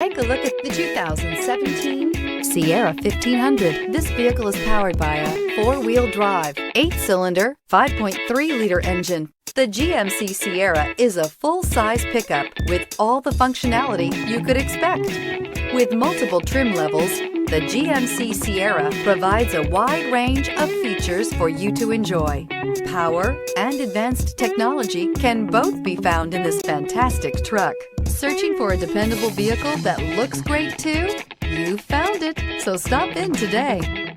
Take a look at the 2017 Sierra 1500. This vehicle is powered by a four-wheel drive, 8-cylinder, 5.3-liter engine. The GMC Sierra is a full-size pickup with all the functionality you could expect. With multiple trim levels, the GMC Sierra provides a wide range of features for you to enjoy. Power and advanced technology can both be found in this fantastic truck. Searching for a dependable vehicle that looks great too? You found it, so stop in today.